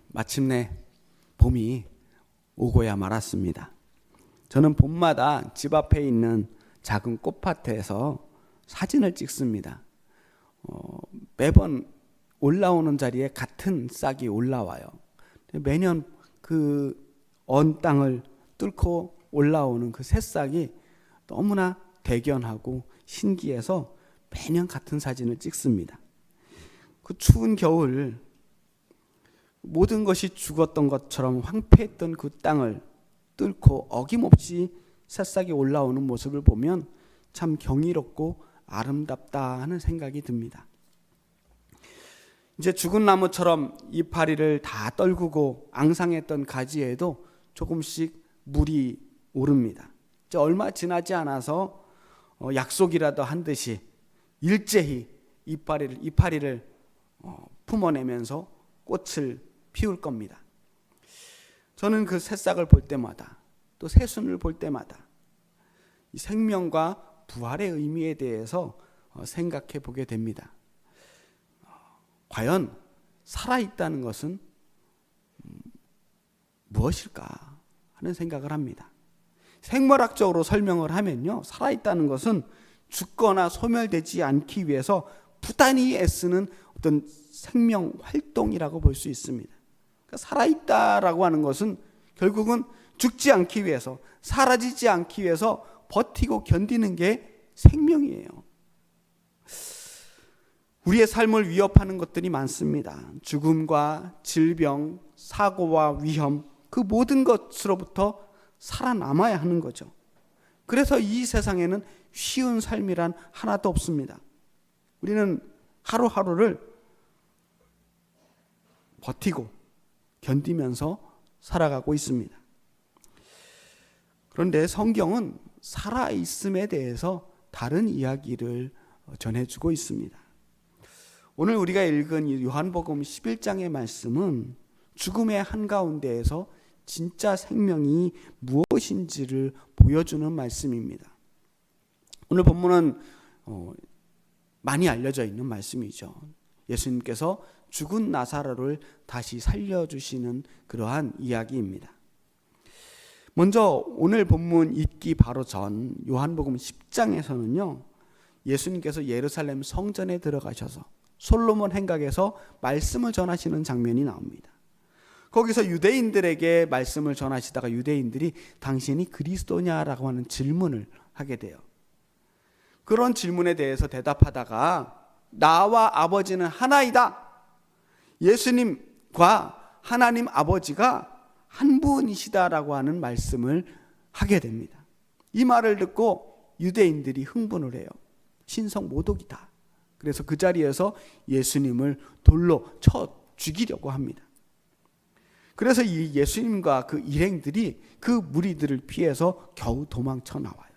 마침내 봄이 오고야 말았습니다. 저는 봄마다 집 앞에 있는 작은 꽃밭에서 사진을 찍습니다. 매번 올라오는 자리에 같은 싹이 올라와요. 매년 그 언 땅을 뚫고 올라오는 그 새싹이 너무나 대견하고 신기해서 매년 같은 사진을 찍습니다. 그 추운 겨울 모든 것이 죽었던 것처럼 황폐했던 그 땅을 뚫고 어김없이 새싹이 올라오는 모습을 보면 참 경이롭고 아름답다 하는 생각이 듭니다. 이제 죽은 나무처럼 이파리를 다 떨구고 앙상했던 가지에도 조금씩 물이 오릅니다. 이제 얼마 지나지 않아서 약속이라도 한 듯이 일제히 이파리를 품어내면서 꽃을 피울 겁니다. 저는 그 새싹을 볼 때마다 또 새순을 볼 때마다 이 생명과 부활의 의미에 대해서 생각해 보게 됩니다. 과연 살아있다는 것은 무엇일까 하는 생각을 합니다. 생물학적으로 설명을 하면요, 살아있다는 것은 죽거나 소멸되지 않기 위해서 부단히 애쓰는 어떤 생명 활동이라고 볼 수 있습니다. 그러니까 살아있다라고 하는 것은 결국은 죽지 않기 위해서, 사라지지 않기 위해서 버티고 견디는 게 생명이에요. 우리의 삶을 위협하는 것들이 많습니다. 죽음과 질병, 사고와 위험, 그 모든 것으로부터 살아남아야 하는 거죠. 그래서 이 세상에는 쉬운 삶이란 하나도 없습니다. 우리는 하루하루를 버티고 견디면서 살아가고 있습니다. 그런데 성경은 살아있음에 대해서 다른 이야기를 전해주고 있습니다. 오늘 우리가 읽은 요한복음 11장의 말씀은 죽음의 한가운데에서 진짜 생명이 무엇인지를 보여주는 말씀입니다. 오늘 본문은 많이 알려져 있는 말씀이죠. 예수님께서 죽은 나사로를 다시 살려주시는 그러한 이야기입니다. 먼저 오늘 본문 읽기 바로 전 요한복음 10장에서는요, 예수님께서 예루살렘 성전에 들어가셔서 솔로몬 행각에서 말씀을 전하시는 장면이 나옵니다. 거기서 유대인들에게 말씀을 전하시다가 유대인들이 당신이 그리스도냐라고 하는 질문을 하게 돼요. 그런 질문에 대해서 대답하다가 나와 아버지는 하나이다, 예수님과 하나님 아버지가 한 분이시다라고 하는 말씀을 하게 됩니다. 이 말을 듣고 유대인들이 흥분을 해요. 신성모독이다. 그래서 그 자리에서 예수님을 돌로 쳐 죽이려고 합니다. 그래서 이 예수님과 그 일행들이 그 무리들을 피해서 겨우 도망쳐 나와요.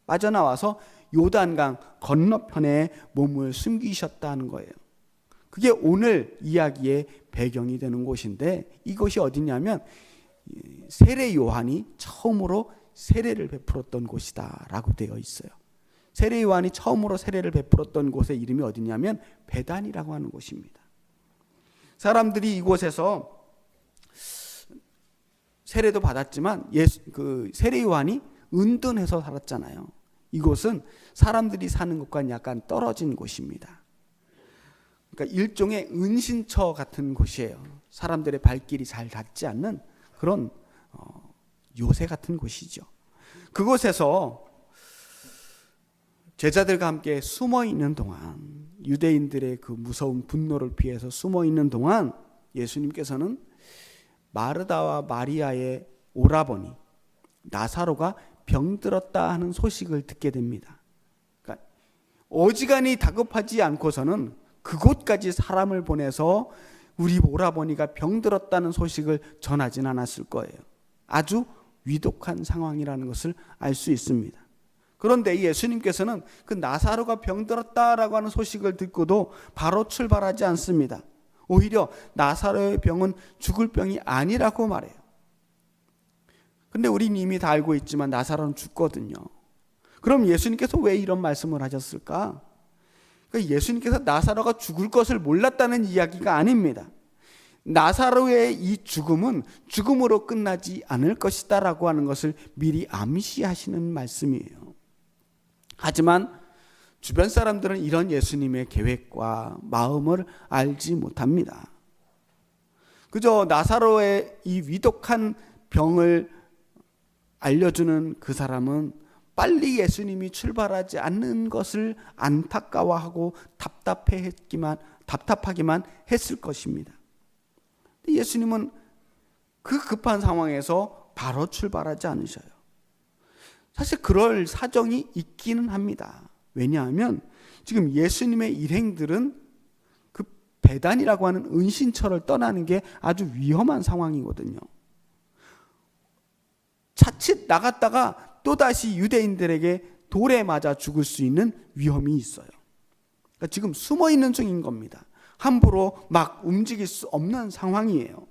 빠져나와서 요단강 건너편에 몸을 숨기셨다는 거예요. 그게 오늘 이야기의 배경이 되는 곳인데, 이곳이 어디냐면 세례 요한이 처음으로 세례를 베풀었던 곳이다 라고 되어 있어요. 세례 요한이 처음으로 세례를 베풀었던 곳의 이름이 어디냐면 베단이라고 하는 곳입니다. 사람들이 이곳에서 세례도 받았지만 그 세례 요한이 은둔해서 살았잖아요. 이곳은 사람들이 사는 곳과는 약간 떨어진 곳입니다. 그러니까 일종의 은신처 같은 곳이에요. 사람들의 발길이 잘 닿지 않는 그런 요새 같은 곳이죠. 그곳에서 제자들과 함께 숨어 있는 동안, 유대인들의 그 무서운 분노를 피해서 숨어 있는 동안 예수님께서는 마르다와 마리아의 오라버니 나사로가 병들었다 하는 소식을 듣게 됩니다. 그러니까 어지간히 다급하지 않고서는 그곳까지 사람을 보내서 우리 오라버니가 병들었다는 소식을 전하진 않았을 거예요. 아주 위독한 상황이라는 것을 알 수 있습니다. 그런데 예수님께서는 그 나사로가 병들었다라고 하는 소식을 듣고도 바로 출발하지 않습니다. 오히려 나사로의 병은 죽을 병이 아니라고 말해요. 근데 우린 이미 다 알고 있지만 나사로는 죽거든요. 그럼 예수님께서 왜 이런 말씀을 하셨을까? 그러니까 예수님께서 나사로가 죽을 것을 몰랐다는 이야기가 아닙니다. 나사로의 이 죽음은 죽음으로 끝나지 않을 것이다 라고 하는 것을 미리 암시하시는 말씀이에요. 하지만 주변 사람들은 이런 예수님의 계획과 마음을 알지 못합니다. 그저 나사로의 이 위독한 병을 알려주는 그 사람은 빨리 예수님이 출발하지 않는 것을 안타까워하고 답답하기만 했을 것입니다. 예수님은 그 급한 상황에서 바로 출발하지 않으셔요. 사실 그럴 사정이 있기는 합니다. 왜냐하면 지금 예수님의 일행들은 그 베단이라고 하는 은신처를 떠나는 게 아주 위험한 상황이거든요. 자칫 나갔다가 또다시 유대인들에게 돌에 맞아 죽을 수 있는 위험이 있어요. 그러니까 지금 숨어 있는 중인 겁니다. 함부로 막 움직일 수 없는 상황이에요.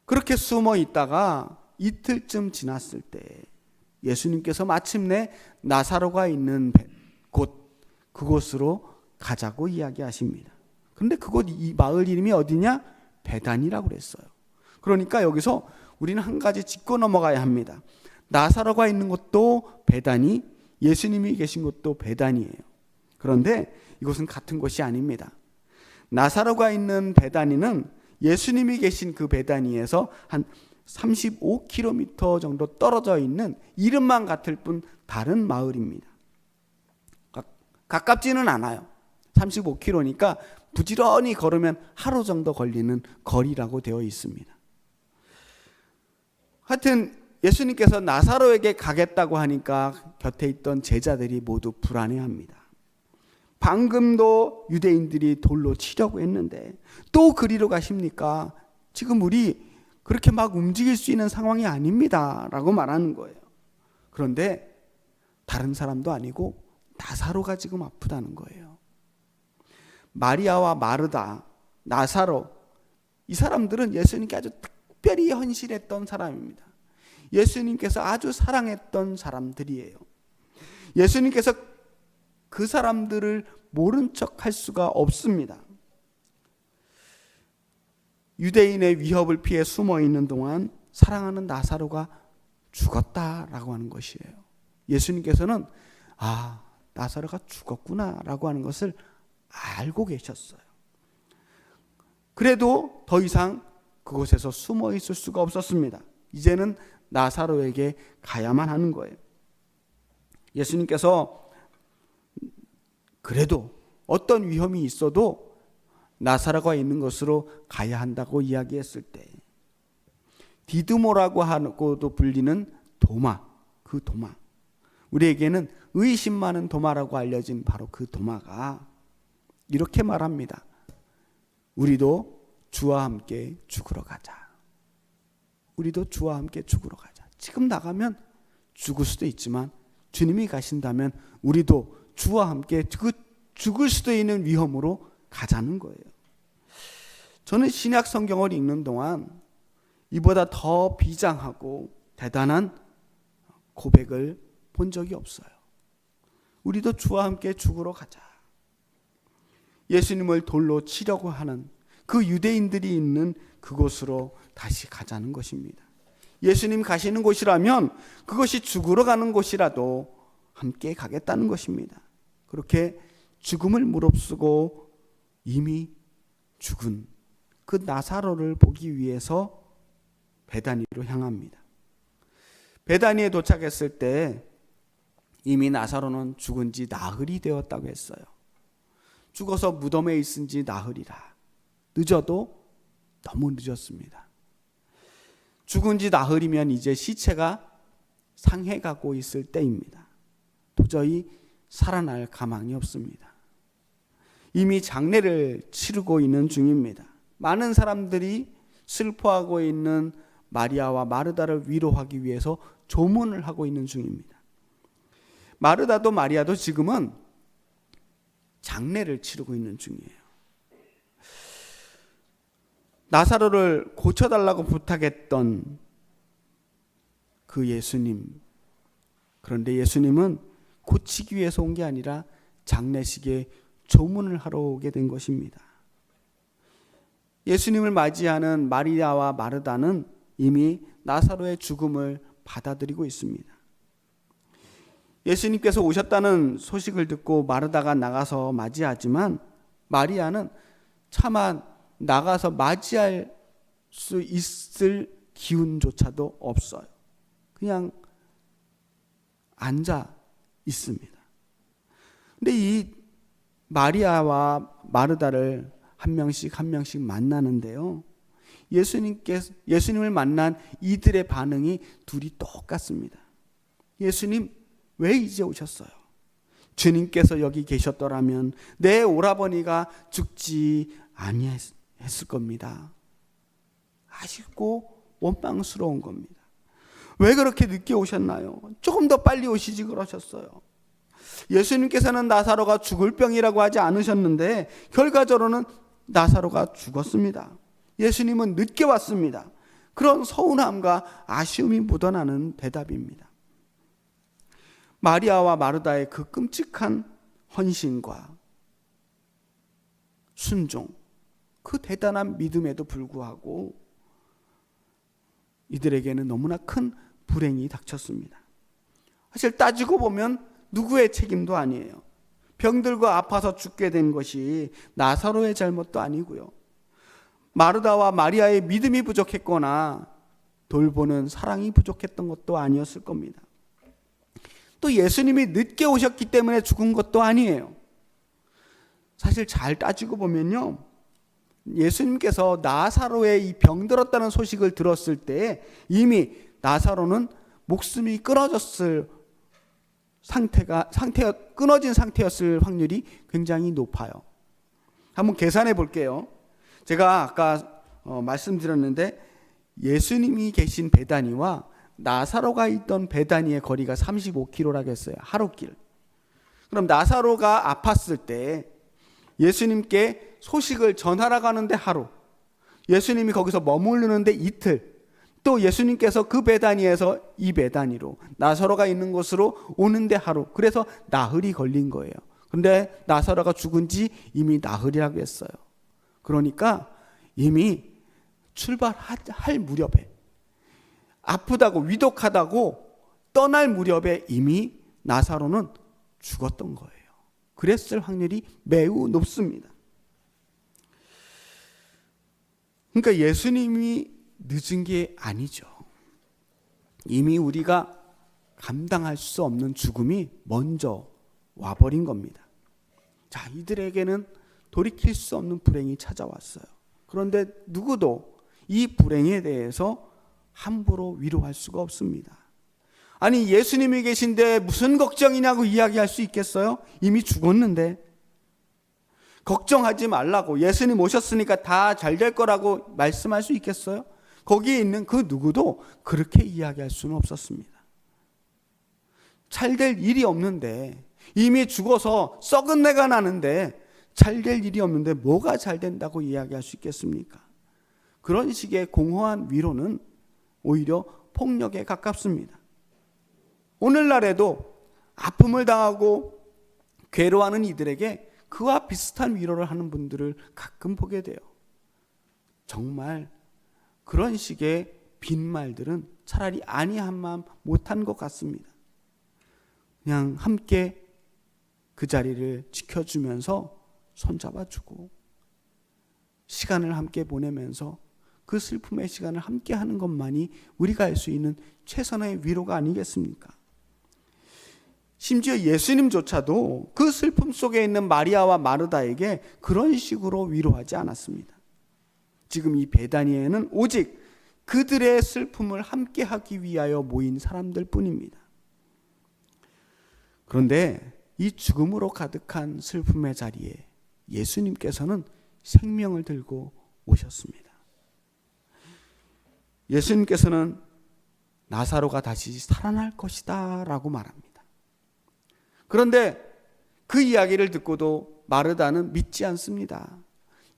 그렇게 숨어 있다가 이틀쯤 지났을 때 예수님께서 마침내 나사로가 있는 그곳으로 가자고 이야기하십니다. 그런데 이 마을 이름이 어디냐? 베단이라고 그랬어요. 그러니까 여기서 우리는 한 가지 짚고 넘어가야 합니다. 나사로가 있는 곳도 베단이, 예수님이 계신 곳도 베단이에요. 그런데 이곳은 같은 곳이 아닙니다. 나사로가 있는 베다니는 예수님이 계신 그 베다니에서 한 35km 정도 떨어져 있는 이름만 같을 뿐 다른 마을입니다. 가깝지는 않아요. 35km니까 부지런히 걸으면 하루 정도 걸리는 거리라고 되어 있습니다. 하여튼 예수님께서 나사로에게 가겠다고 하니까 곁에 있던 제자들이 모두 불안해합니다. 방금도 유대인들이 돌로 치려고 했는데 또 그리로 가십니까? 지금 우리 그렇게 막 움직일 수 있는 상황이 아닙니다 라고 말하는 거예요. 그런데 다른 사람도 아니고 나사로가 지금 아프다는 거예요. 마리아와 마르다, 나사로, 이 사람들은 예수님께 아주 특별히 헌신했던 사람입니다. 예수님께서 아주 사랑했던 사람들이에요. 예수님께서 그 사람들을 모른 척 할 수가 없습니다. 유대인의 위협을 피해 숨어 있는 동안 사랑하는 나사로가 죽었다라고 하는 것이에요. 예수님께서는 나사로가 죽었구나라고 하는 것을 알고 계셨어요. 그래도 더 이상 그곳에서 숨어 있을 수가 없었습니다. 이제는 나사로에게 가야만 하는 거예요. 예수님께서 그래도 어떤 위험이 있어도 나사로가 있는 곳으로 가야 한다고 이야기했을 때 디두모라고 하고도 불리는 도마, 그 도마, 우리에게는 의심 많은 도마라고 알려진 바로 그 도마가 이렇게 말합니다. 우리도 주와 함께 죽으러 가자. 우리도 주와 함께 죽으러 가자. 지금 나가면 죽을 수도 있지만 주님이 가신다면 우리도 주와 함께 죽을 수도 있는 위험으로 가자는 거예요. 저는 신약 성경을 읽는 동안 이보다 더 비장하고 대단한 고백을 본 적이 없어요. 우리도 주와 함께 죽으러 가자. 예수님을 돌로 치려고 하는 그 유대인들이 있는 그곳으로 다시 가자는 것입니다. 예수님 가시는 곳이라면 그것이 죽으러 가는 곳이라도 함께 가겠다는 것입니다. 그렇게 죽음을 무릅쓰고 이미 죽은 그 나사로를 보기 위해서 베다니로 향합니다. 베다니에 도착했을 때 이미 나사로는 죽은 지 나흘이 되었다고 했어요. 죽어서 무덤에 있은 지 나흘이라. 늦어도 너무 늦었습니다. 죽은 지 나흘이면 이제 시체가 상해가고 있을 때입니다. 도저히 살아날 가망이 없습니다. 이미 장례를 치르고 있는 중입니다. 많은 사람들이 슬퍼하고 있는 마리아와 마르다를 위로하기 위해서 조문을 하고 있는 중입니다. 마르다도 마리아도 지금은 장례를 치르고 있는 중이에요. 나사로를 고쳐달라고 부탁했던 그 예수님, 그런데 예수님은 고치기 위해서 온 게 아니라 장례식에 조문을 하러 오게 된 것입니다. 예수님을 맞이하는 마리아와 마르다는 이미 나사로의 죽음을 받아들이고 있습니다. 예수님께서 오셨다는 소식을 듣고 마르다가 나가서 맞이하지만 마리아는 차마 나가서 맞이할 수 있을 기운조차도 없어요. 그냥 앉아 있습니다. 근데 이 마리아와 마르다를 한 명씩 만나는데요. 예수님을 만난 이들의 반응이 둘이 똑같습니다. 예수님, 왜 이제 오셨어요? 주님께서 여기 계셨더라면 내 오라버니가 죽지 아니했을 겁니다. 아쉽고 원망스러운 겁니다. 왜 그렇게 늦게 오셨나요? 조금 더 빨리 오시지 그러셨어요. 예수님께서는 나사로가 죽을 병이라고 하지 않으셨는데 결과적으로는 나사로가 죽었습니다. 예수님은 늦게 왔습니다. 그런 서운함과 아쉬움이 묻어나는 대답입니다. 마리아와 마르다의 그 끔찍한 헌신과 순종, 그 대단한 믿음에도 불구하고 이들에게는 너무나 큰 불행이 닥쳤습니다. 사실 따지고 보면 누구의 책임도 아니에요. 병들고 아파서 죽게 된 것이 나사로의 잘못도 아니고요. 마르다와 마리아의 믿음이 부족했거나 돌보는 사랑이 부족했던 것도 아니었을 겁니다. 또 예수님이 늦게 오셨기 때문에 죽은 것도 아니에요. 사실 잘 따지고 보면요, 예수님께서 나사로의 이 병들었다는 소식을 들었을 때 이미 나사로는 목숨이 끊어졌을 상태가 끊어진 상태였을 확률이 굉장히 높아요. 한번 계산해 볼게요. 제가 아까 말씀드렸는데 예수님이 계신 베다니와 나사로가 있던 베다니의 거리가 35km라고 했어요. 하루길. 그럼 나사로가 아팠을 때 예수님께 소식을 전하러 가는데 하루, 예수님이 거기서 머무르는데 이틀, 또 예수님께서 그 베다니에서 이 베다니로 나사로가 있는 곳으로 오는데 하루, 그래서 나흘이 걸린 거예요. 그런데 나사로가 죽은 지 이미 나흘이라고 했어요. 그러니까 이미 출발할 무렵에, 아프다고 위독하다고 떠날 무렵에 이미 나사로는 죽었던 거예요. 그랬을 확률이 매우 높습니다. 그러니까 예수님이 늦은 게 아니죠. 이미 우리가 감당할 수 없는 죽음이 먼저 와버린 겁니다. 자, 이들에게는 돌이킬 수 없는 불행이 찾아왔어요. 그런데 누구도 이 불행에 대해서 함부로 위로할 수가 없습니다. 아니, 예수님이 계신데 무슨 걱정이냐고 이야기할 수 있겠어요? 이미 죽었는데. 걱정하지 말라고, 예수님 오셨으니까 다 잘 될 거라고 말씀할 수 있겠어요? 거기에 있는 그 누구도 그렇게 이야기할 수는 없었습니다. 잘 될 일이 없는데, 이미 죽어서 썩은 내가 나는데 잘 될 일이 없는데 뭐가 잘 된다고 이야기할 수 있겠습니까? 그런 식의 공허한 위로는 오히려 폭력에 가깝습니다. 오늘날에도 아픔을 당하고 괴로워하는 이들에게 그와 비슷한 위로를 하는 분들을 가끔 보게 돼요. 정말 그런 식의 빈말들은 차라리 아니한만 못한 것 같습니다. 그냥 함께 그 자리를 지켜주면서 손잡아주고 시간을 함께 보내면서 그 슬픔의 시간을 함께 하는 것만이 우리가 할 수 있는 최선의 위로가 아니겠습니까? 심지어 예수님조차도 그 슬픔 속에 있는 마리아와 마르다에게 그런 식으로 위로하지 않았습니다. 지금 이 베다니에는 오직 그들의 슬픔을 함께 하기 위하여 모인 사람들 뿐입니다. 그런데 이 죽음으로 가득한 슬픔의 자리에 예수님께서는 생명을 들고 오셨습니다. 예수님께서는 나사로가 다시 살아날 것이다 라고 말합니다. 그런데 그 이야기를 듣고도 마르다는 믿지 않습니다.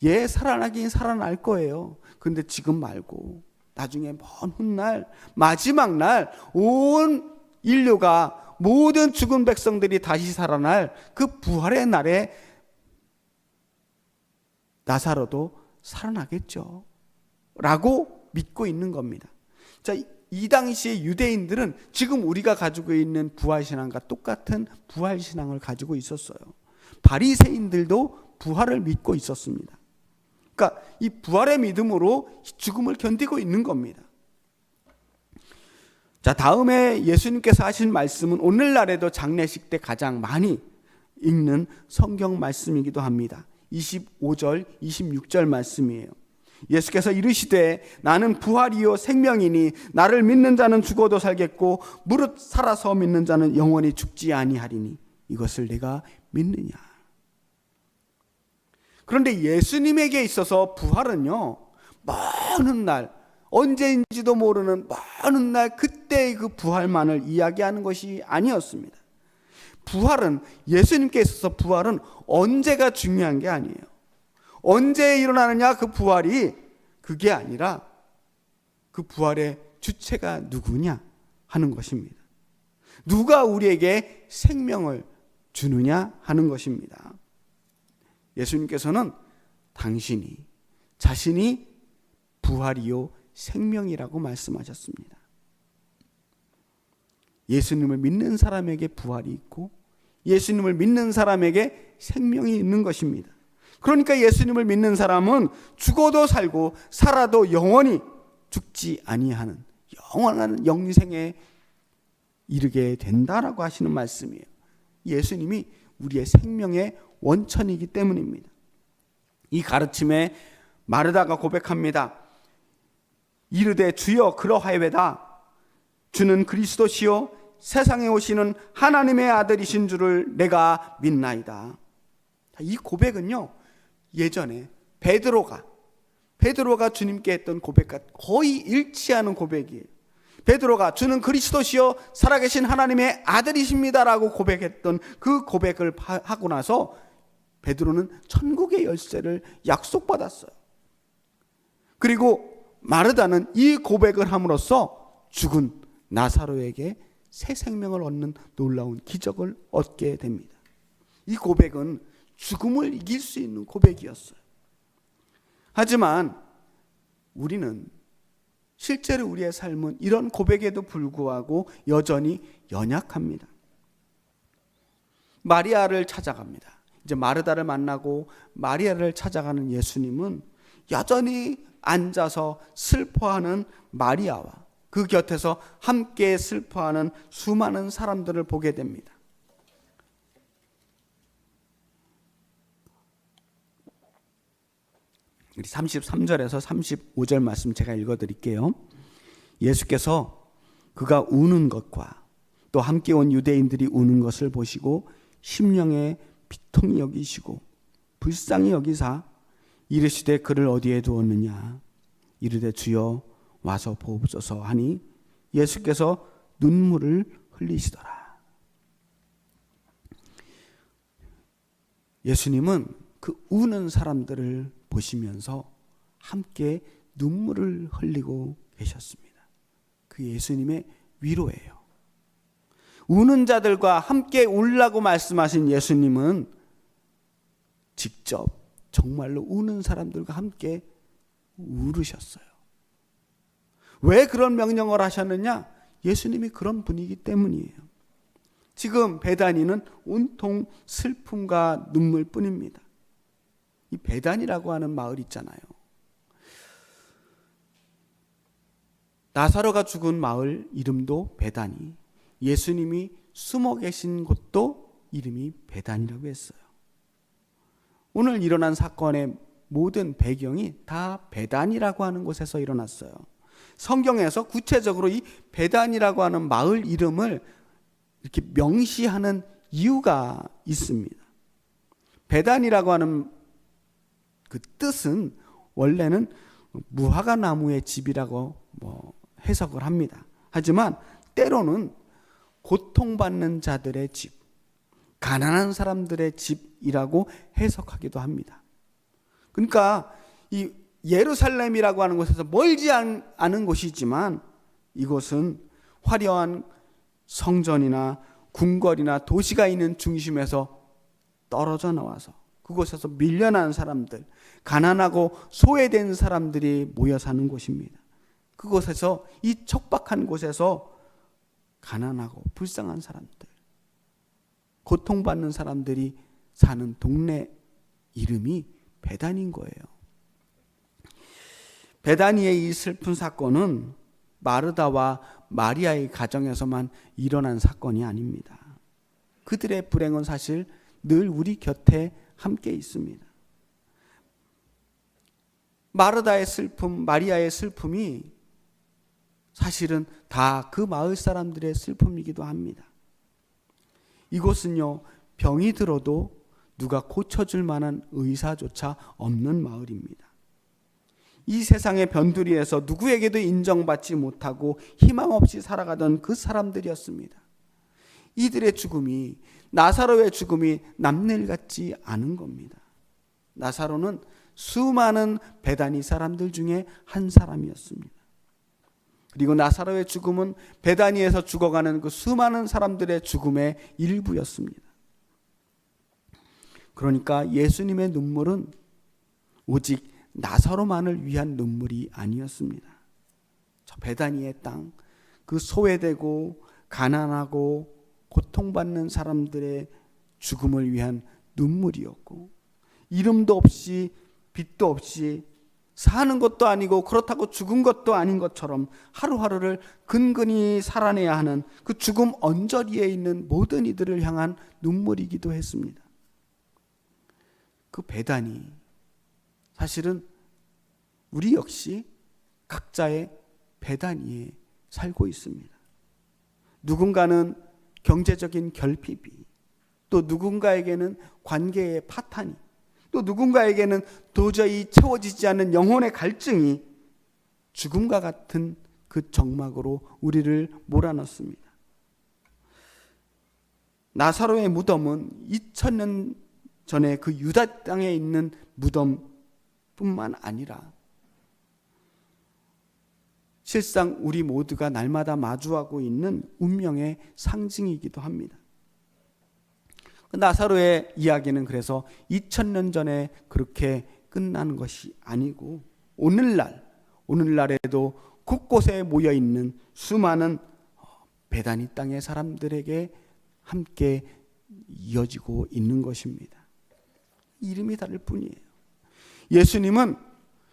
예, 살아나긴 살아날 거예요. 그런데 지금 말고 나중에 먼 훗날, 마지막 날 온 인류가, 모든 죽은 백성들이 다시 살아날 그 부활의 날에 나사로도 살아나겠죠 라고 믿고 있는 겁니다. 자, 이 당시에 유대인들은 지금 우리가 가지고 있는 부활신앙과 똑같은 부활신앙을 가지고 있었어요. 바리새인들도 부활을 믿고 있었습니다. 그러니까 이 부활의 믿음으로 죽음을 견디고 있는 겁니다. 자, 다음에 예수님께서 하신 말씀은 오늘날에도 장례식 때 가장 많이 읽는 성경 말씀이기도 합니다. 25절, 26절 말씀이에요. 예수께서 이르시되 나는 부활이요 생명이니 나를 믿는 자는 죽어도 살겠고 무릇 살아서 믿는 자는 영원히 죽지 아니하리니 이것을 내가 믿느냐. 그런데 예수님에게 있어서 부활은요, 먼 날, 언제인지도 모르는 먼 날 그때의 그 부활만을 이야기하는 것이 아니었습니다. 부활은, 예수님께 있어서 부활은 언제가 중요한 게 아니에요. 언제 일어나느냐 그 부활이, 그게 아니라 그 부활의 주체가 누구냐 하는 것입니다. 누가 우리에게 생명을 주느냐 하는 것입니다. 예수님께서는 당신이, 자신이 부활이요 생명이라고 말씀하셨습니다. 예수님을 믿는 사람에게 부활이 있고 예수님을 믿는 사람에게 생명이 있는 것입니다. 그러니까 예수님을 믿는 사람은 죽어도 살고 살아도 영원히 죽지 아니하는 영원한 영생에 이르게 된다라고 하시는 말씀이에요. 예수님이 우리의 생명의 원천이기 때문입니다. 이 가르침에 마르다가 고백합니다. 이르되 주여 그러하여다. 주는 그리스도시요 세상에 오시는 하나님의 아들이신 줄을 내가 믿나이다. 이 고백은요, 예전에 베드로가 주님께 했던 고백과 거의 일치하는 고백이에요. 베드로가 주는 그리스도시요 살아계신 하나님의 아들이십니다라고 고백했던 그 고백을 하고 나서 베드로는 천국의 열쇠를 약속받았어요. 그리고 마르다는 이 고백을 함으로써 죽은 나사로에게 새 생명을 얻는 놀라운 기적을 얻게 됩니다. 이 고백은 죽음을 이길 수 있는 고백이었어요. 하지만 우리는 실제로 우리의 삶은 이런 고백에도 불구하고 여전히 연약합니다. 마리아를 찾아갑니다. 이제 마르다를 만나고 마리아를 찾아가는 예수님은 여전히 앉아서 슬퍼하는 마리아와 그 곁에서 함께 슬퍼하는 수많은 사람들을 보게 됩니다. 우리 33절에서 35절 말씀 제가 읽어드릴게요. 예수께서 그가 우는 것과 또 함께 온 유대인들이 우는 것을 보시고 심령에 비통히 여기시고 불쌍히 여기사 이르시되 그를 어디에 두었느냐. 이르되 주여 와서 보옵소서 하니 예수께서 눈물을 흘리시더라. 예수님은 그 우는 사람들을 보시면서 함께 눈물을 흘리고 계셨습니다. 그 예수님의 위로예요. 우는 자들과 함께 울라고 말씀하신 예수님은 직접 정말로 우는 사람들과 함께 울으셨어요. 왜 그런 명령을 하셨느냐? 예수님이 그런 분이기 때문이에요. 지금 베다니는 온통 슬픔과 눈물뿐입니다. 이 베단이라고 하는 마을 있잖아요. 나사로가 죽은 마을 이름도 베다니, 예수님이 숨어 계신 곳도 이름이 베단이라고 했어요. 오늘 일어난 사건의 모든 배경이 다 베단이라고 하는 곳에서 일어났어요. 성경에서 구체적으로 이 베단이라고 하는 마을 이름을 이렇게 명시하는 이유가 있습니다. 베단이라고 하는 그 뜻은 원래는 무화과 나무의 집이라고 해석을 합니다. 하지만 때로는 고통받는 자들의 집, 가난한 사람들의 집이라고 해석하기도 합니다. 그러니까 이 예루살렘이라고 하는 곳에서 멀지 않은 곳이지만 이곳은 화려한 성전이나 궁궐이나 도시가 있는 중심에서 떨어져 나와서 그곳에서 밀려난 사람들, 가난하고 소외된 사람들이 모여 사는 곳입니다. 그곳에서, 이 척박한 곳에서 가난하고 불쌍한 사람들, 고통받는 사람들이 사는 동네 이름이 베다니인 거예요. 베다니의 이 슬픈 사건은 마르다와 마리아의 가정에서만 일어난 사건이 아닙니다. 그들의 불행은 사실 늘 우리 곁에 함께 있습니다. 마르다의 슬픔, 마리아의 슬픔이 사실은 다 그 마을 사람들의 슬픔이기도 합니다. 이곳은요, 병이 들어도 누가 고쳐줄 만한 의사조차 없는 마을입니다. 이 세상의 변두리에서 누구에게도 인정받지 못하고 희망 없이 살아가던 그 사람들이었습니다. 이들의 죽음이, 나사로의 죽음이 남일 같지 않은 겁니다. 나사로는 수많은 베다니 사람들 중에 한 사람이었습니다. 그리고 나사로의 죽음은 베다니에서 죽어가는 그 수많은 사람들의 죽음의 일부였습니다. 그러니까 예수님의 눈물은 오직 나사로만을 위한 눈물이 아니었습니다. 저 베다니의 땅, 그 소외되고 가난하고 고통받는 사람들의 죽음을 위한 눈물이었고, 이름도 없이 빛도 없이 사는 것도 아니고 그렇다고 죽은 것도 아닌 것처럼 하루하루를 근근히 살아내야 하는 그 죽음 언저리에 있는 모든 이들을 향한 눈물이기도 했습니다. 그 베다니, 사실은 우리 역시 각자의 베다니에 살고 있습니다. 누군가는 경제적인 결핍이, 또 누군가에게는 관계의 파탄이, 또 누군가에게는 도저히 채워지지 않는 영혼의 갈증이 죽음과 같은 그 정막으로 우리를 몰아넣습니다. 나사로의 무덤은 2000년 전에 그 유다 땅에 있는 무덤뿐만 아니라 실상 우리 모두가 날마다 마주하고 있는 운명의 상징이기도 합니다. 나사로의 이야기는 그래서 2000년 전에 그렇게 끝나는 것이 아니고 오늘날에도 곳곳에 모여있는 수많은 베다니 땅의 사람들에게 함께 이어지고 있는 것입니다. 이름이 다를 뿐이에요. 예수님은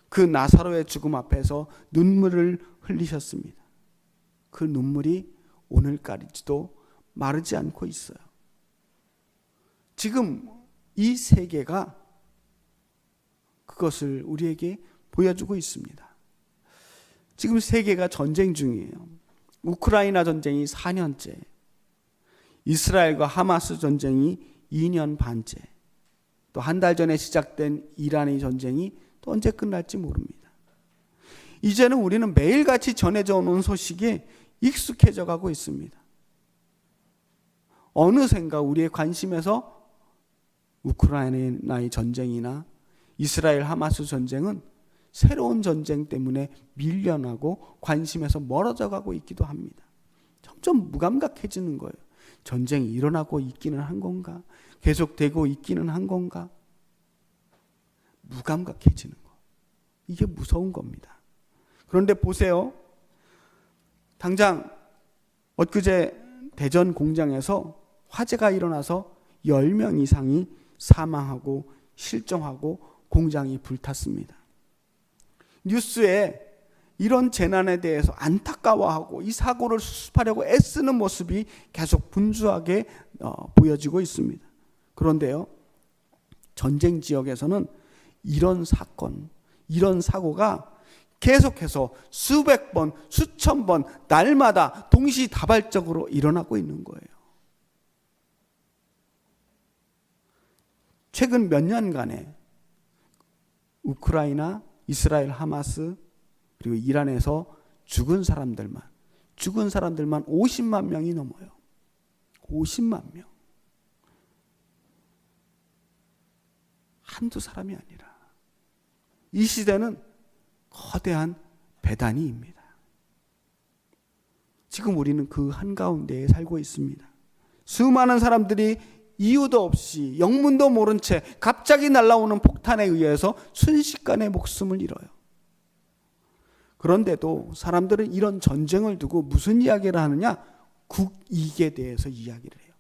그 나사로의 죽음 앞에서 눈물을 흘리셨습니다. 그 눈물이 오늘까지도 마르지 않고 있어요. 지금 이 세계가 그것을 우리에게 보여주고 있습니다. 지금 세계가 전쟁 중이에요. 우크라이나 전쟁이 4년째, 이스라엘과 하마스 전쟁이 2년 반째, 또 한 달 전에 시작된 이란의 전쟁이 또 언제 끝날지 모릅니다. 이제는 우리는 매일같이 전해져 오는 소식에 익숙해져 가고 있습니다. 어느샌가 우리의 관심에서 우크라이나의 전쟁이나 이스라엘 하마스 전쟁은 새로운 전쟁 때문에 밀려나고 관심에서 멀어져 가고 있기도 합니다. 점점 무감각해지는 거예요. 전쟁이 일어나고 있기는 한 건가? 계속되고 있기는 한 건가? 무감각해지는 거. 이게 무서운 겁니다. 그런데 보세요. 당장 엊그제 대전 공장에서 화재가 일어나서 10명 이상이 사망하고 실종하고 공장이 불탔습니다. 뉴스에 이런 재난에 대해서 안타까워하고 이 사고를 수습하려고 애쓰는 모습이 계속 분주하게 보여지고 있습니다. 그런데요, 전쟁 지역에서는 이런 사건, 이런 사고가 계속해서 수백 번, 수천 번, 날마다 동시다발적으로 일어나고 있는 거예요. 최근 몇 년간에 우크라이나, 이스라엘 하마스, 그리고 이란에서 죽은 사람들만 50만 명이 넘어요. 50만 명. 한두 사람이 아니라 이 시대는 거대한 배단위입니다. 지금 우리는 그 한가운데에 살고 있습니다. 수많은 사람들이 이유도 없이 영문도 모른 채 갑자기 날아오는 폭탄에 의해서 순식간에 목숨을 잃어요. 그런데도 사람들은 이런 전쟁을 두고 무슨 이야기를 하느냐? 국익에 대해서 이야기를 해요.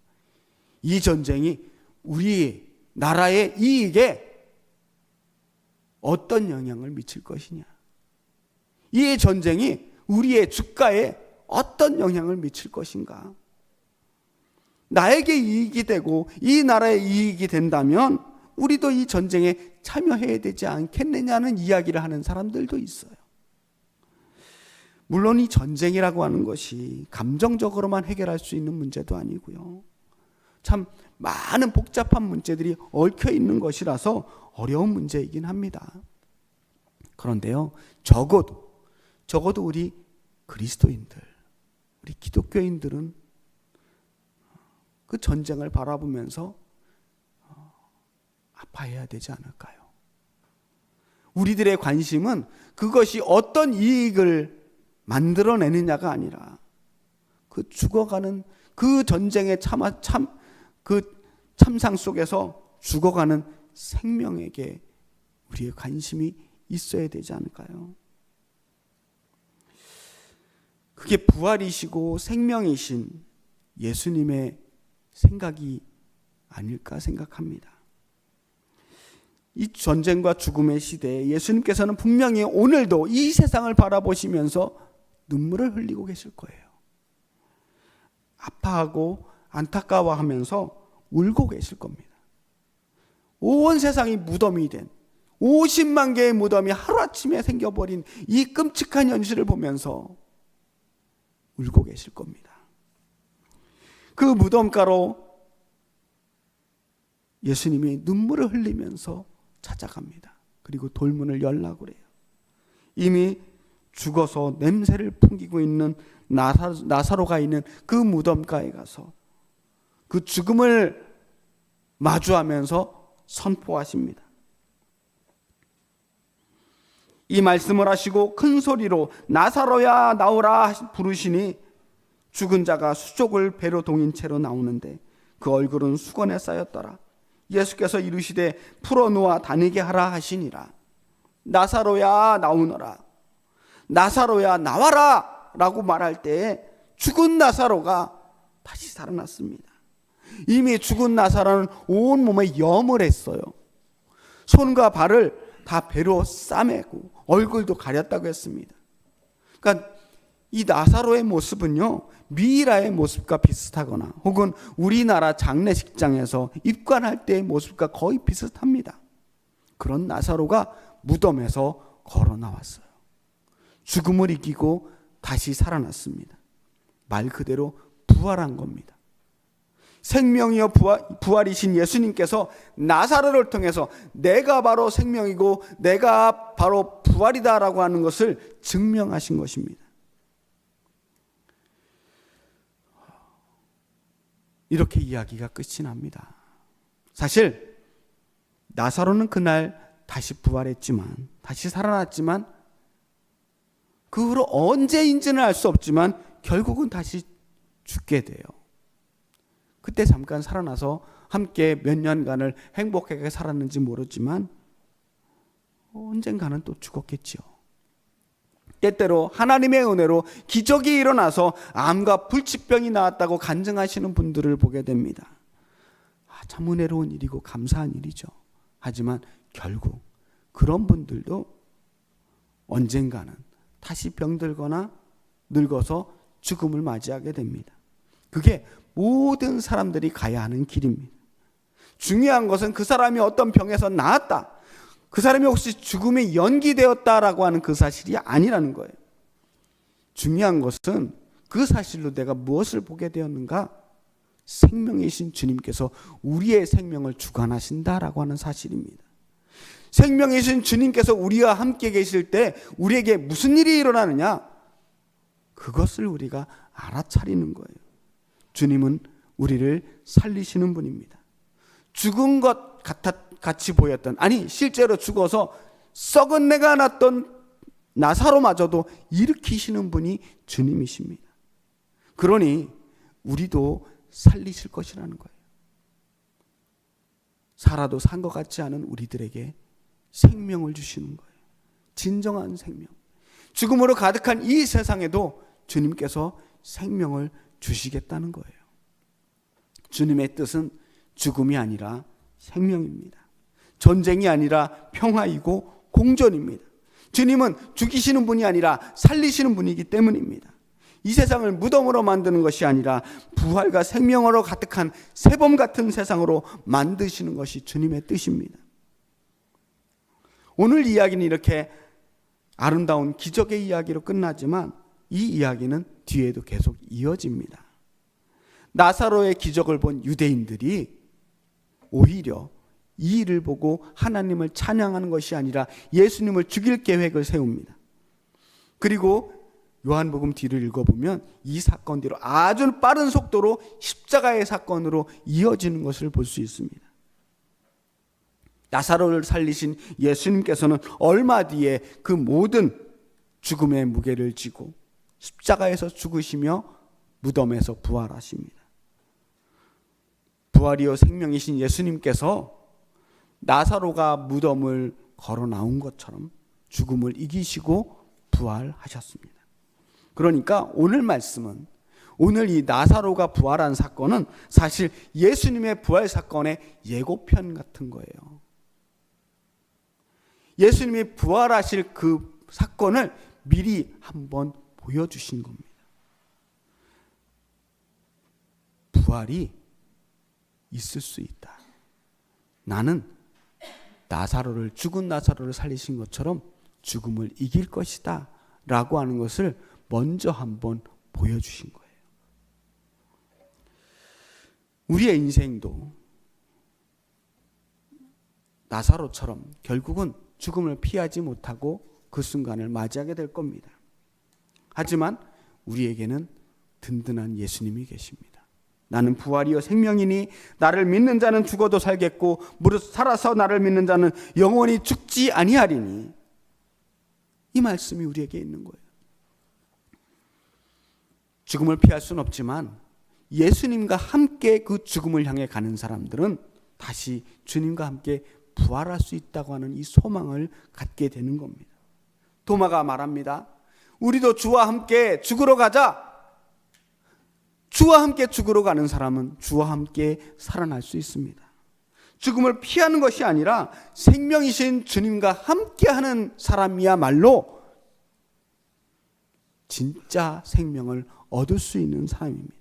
이 전쟁이 우리 나라의 이익에 어떤 영향을 미칠 것이냐? 이 전쟁이 우리의 주가에 어떤 영향을 미칠 것인가? 나에게 이익이 되고 이 나라의 이익이 된다면 우리도 이 전쟁에 참여해야 되지 않겠느냐는 이야기를 하는 사람들도 있어요. 물론 이 전쟁이라고 하는 것이 감정적으로만 해결할 수 있는 문제도 아니고요. 참 많은 복잡한 문제들이 얽혀 있는 것이라서 어려운 문제이긴 합니다. 그런데요, 적어도 우리 그리스도인들, 우리 기독교인들은 그 전쟁을 바라보면서 아파해야 되지 않을까요? 우리들의 관심은 그것이 어떤 이익을 만들어내느냐가 아니라 그 죽어가는 그 전쟁의 참상 속에서 죽어가는 생명에게 우리의 관심이 있어야 되지 않을까요? 그게 부활이시고 생명이신 예수님의 생각이 아닐까 생각합니다. 이 전쟁과 죽음의 시대에 예수님께서는 분명히 오늘도 이 세상을 바라보시면서 눈물을 흘리고 계실 거예요. 아파하고 안타까워하면서 울고 계실 겁니다. 온 세상이 무덤이 된 50만 개의 무덤이 하루아침에 생겨버린 이 끔찍한 현실을 보면서 울고 계실 겁니다. 그 무덤가로 예수님이 눈물을 흘리면서 찾아갑니다. 그리고 돌문을 열라고 그래요. 이미 죽어서 냄새를 풍기고 있는 나사로가 있는 그 무덤가에 가서 그 죽음을 마주하면서 선포하십니다. 이 말씀을 하시고 큰 소리로 나사로야 나오라 부르시니 죽은 자가 수족을 배로 동인 채로 나오는데 그 얼굴은 수건에 쌓였더라. 예수께서 이르시되 풀어놓아 다니게 하라 하시니라. 나사로야 나오너라. 나사로야 나와라 라고 말할 때 죽은 나사로가 다시 살아났습니다. 이미 죽은 나사로는 온몸에 염을 했어요. 손과 발을 다 배로 싸매고 얼굴도 가렸다고 했습니다. 그러니까 이 나사로의 모습은요, 미이라의 모습과 비슷하거나 혹은 우리나라 장례식장에서 입관할 때의 모습과 거의 비슷합니다. 그런 나사로가 무덤에서 걸어 나왔어요. 죽음을 이기고 다시 살아났습니다. 말 그대로 부활한 겁니다. 생명이여 부활이신 예수님께서 나사로를 통해서 내가 바로 생명이고 내가 바로 부활이다라고 하는 것을 증명하신 것입니다. 이렇게 이야기가 끝이 납니다. 사실 나사로는 그날 다시 부활했지만, 다시 살아났지만 그 후로 언제인지는 알 수 없지만 결국은 다시 죽게 돼요. 그때 잠깐 살아나서 함께 몇 년간을 행복하게 살았는지 모르지만 언젠가는 또 죽었겠지요. 때때로 하나님의 은혜로 기적이 일어나서 암과 불치병이 나았다고 간증하시는 분들을 보게 됩니다. 참 은혜로운 일이고 감사한 일이죠. 하지만 결국 그런 분들도 언젠가는 다시 병들거나 늙어서 죽음을 맞이하게 됩니다. 그게 모든 사람들이 가야 하는 길입니다. 중요한 것은 그 사람이 어떤 병에서 나았다, 그 사람이 혹시 죽음이 연기되었다라고 하는 그 사실이 아니라는 거예요. 중요한 것은 그 사실로 내가 무엇을 보게 되었는가? 생명이신 주님께서 우리의 생명을 주관하신다라고 하는 사실입니다. 생명이신 주님께서 우리와 함께 계실 때 우리에게 무슨 일이 일어나느냐? 그것을 우리가 알아차리는 거예요. 주님은 우리를 살리시는 분입니다. 죽은 것 같이 보였던, 아니 실제로 죽어서 썩은 내가 났던 나사로마저도 일으키시는 분이 주님이십니다. 그러니 우리도 살리실 것이라는 거예요. 살아도 산 것 같지 않은 우리들에게 생명을 주시는 거예요. 진정한 생명. 죽음으로 가득한 이 세상에도 주님께서 생명을 주시겠다는 거예요. 주님의 뜻은 죽음이 아니라 생명입니다. 전쟁이 아니라 평화이고 공존입니다. 주님은 죽이시는 분이 아니라 살리시는 분이기 때문입니다. 이 세상을 무덤으로 만드는 것이 아니라 부활과 생명으로 가득한 새봄 같은 세상으로 만드시는 것이 주님의 뜻입니다. 오늘 이야기는 이렇게 아름다운 기적의 이야기로 끝나지만 이 이야기는 뒤에도 계속 이어집니다. 나사로의 기적을 본 유대인들이 오히려 이 일을 보고 하나님을 찬양하는 것이 아니라 예수님을 죽일 계획을 세웁니다. 그리고 요한복음 뒤를 읽어보면 이 사건대로 아주 빠른 속도로 십자가의 사건으로 이어지는 것을 볼 수 있습니다. 나사로를 살리신 예수님께서는 얼마 뒤에 그 모든 죽음의 무게를 지고 십자가에서 죽으시며 무덤에서 부활하십니다. 부활이요 생명이신 예수님께서 나사로가 무덤을 걸어 나온 것처럼 죽음을 이기시고 부활하셨습니다. 그러니까 오늘 말씀은, 오늘 이 나사로가 부활한 사건은 사실 예수님의 부활 사건의 예고편 같은 거예요. 예수님이 부활하실 그 사건을 미리 한번 보여주신 겁니다. 부활이 있을 수 있다. 나는 죽은 나사로를 살리신 것처럼 죽음을 이길 것이다 라고 하는 것을 먼저 한번 보여주신 거예요. 우리의 인생도 나사로처럼 결국은 죽음을 피하지 못하고 그 순간을 맞이하게 될 겁니다. 하지만 우리에게는 든든한 예수님이 계십니다. 나는 부활이요 생명이니 나를 믿는 자는 죽어도 살겠고 무릇 살아서 나를 믿는 자는 영원히 죽지 아니하리니, 이 말씀이 우리에게 있는 거예요. 죽음을 피할 수는 없지만 예수님과 함께 그 죽음을 향해 가는 사람들은 다시 주님과 함께 부활할 수 있다고 하는 이 소망을 갖게 되는 겁니다. 도마가 말합니다. 우리도 주와 함께 죽으러 가자. 주와 함께 죽으러 가는 사람은 주와 함께 살아날 수 있습니다. 죽음을 피하는 것이 아니라 생명이신 주님과 함께하는 사람이야말로 진짜 생명을 얻을 수 있는 사람입니다.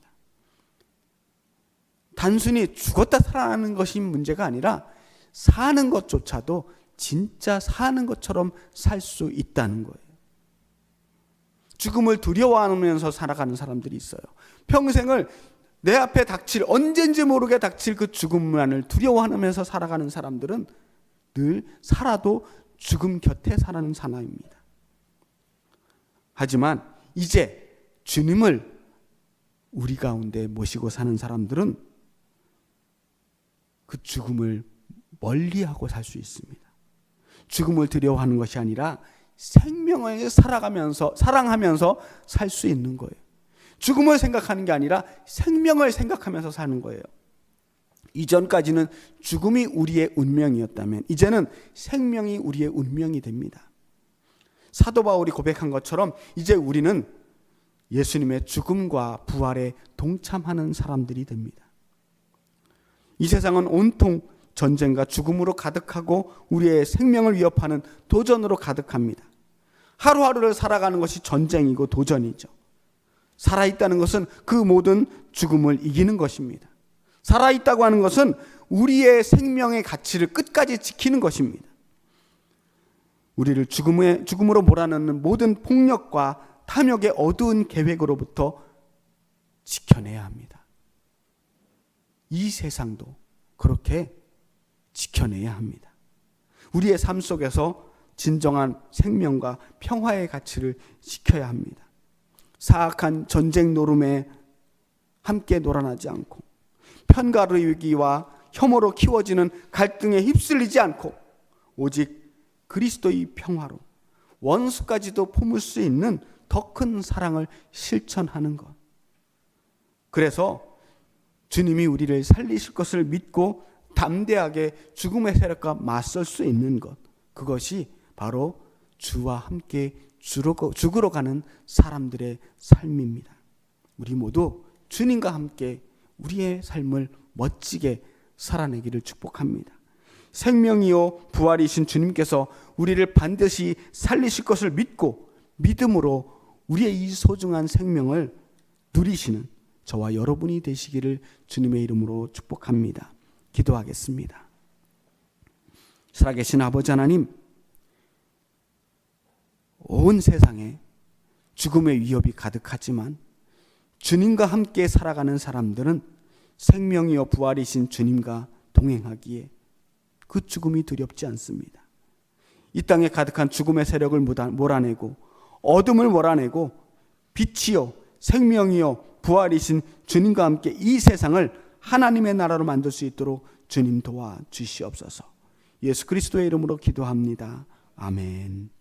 단순히 죽었다 살아나는 것이 문제가 아니라 사는 것조차도 진짜 사는 것처럼 살 수 있다는 거예요. 죽음을 두려워하면서 살아가는 사람들이 있어요. 평생을 내 앞에 언젠지 모르게 닥칠 그 죽음만을 두려워하면서 살아가는 사람들은 늘 살아도 죽음 곁에 사는 사람입니다. 하지만 이제 주님을 우리 가운데 모시고 사는 사람들은 그 죽음을 멀리하고 살 수 있습니다. 죽음을 두려워하는 것이 아니라 생명을 사랑하면서 살 수 있는 거예요. 죽음을 생각하는 게 아니라 생명을 생각하면서 사는 거예요. 이전까지는 죽음이 우리의 운명이었다면 이제는 생명이 우리의 운명이 됩니다. 사도 바울이 고백한 것처럼 이제 우리는 예수님의 죽음과 부활에 동참하는 사람들이 됩니다. 이 세상은 온통 전쟁과 죽음으로 가득하고 우리의 생명을 위협하는 도전으로 가득합니다. 하루하루를 살아가는 것이 전쟁이고 도전이죠. 살아있다는 것은 그 모든 죽음을 이기는 것입니다. 살아있다고 하는 것은 우리의 생명의 가치를 끝까지 지키는 것입니다. 우리를 죽음으로 몰아넣는 모든 폭력과 탐욕의 어두운 계획으로부터 지켜내야 합니다. 이 세상도 그렇게 지켜내야 합니다. 우리의 삶 속에서 진정한 생명과 평화의 가치를 지켜야 합니다. 사악한 전쟁 노름에 함께 놀아나지 않고 편가르기와 혐오로 키워지는 갈등에 휩쓸리지 않고 오직 그리스도의 평화로 원수까지도 품을 수 있는 더 큰 사랑을 실천하는 것. 그래서 주님이 우리를 살리실 것을 믿고 담대하게 죽음의 세력과 맞설 수 있는 것, 그것이 바로 주와 함께 죽으러 가는 사람들의 삶입니다. 우리 모두 주님과 함께 우리의 삶을 멋지게 살아내기를 축복합니다. 생명이요 부활이신 주님께서 우리를 반드시 살리실 것을 믿고 믿음으로 우리의 이 소중한 생명을 누리시는 저와 여러분이 되시기를 주님의 이름으로 축복합니다. 기도하겠습니다. 살아계신 아버지 하나님, 온 세상에 죽음의 위협이 가득하지만 주님과 함께 살아가는 사람들은 생명이요 부활이신 주님과 동행하기에 그 죽음이 두렵지 않습니다. 이 땅에 가득한 죽음의 세력을 몰아내고 어둠을 몰아내고 빛이요 생명이요 부활이신 주님과 함께 이 세상을 하나님의 나라로 만들 수 있도록 주님 도와주시옵소서. 예수 그리스도의 이름으로 기도합니다. 아멘.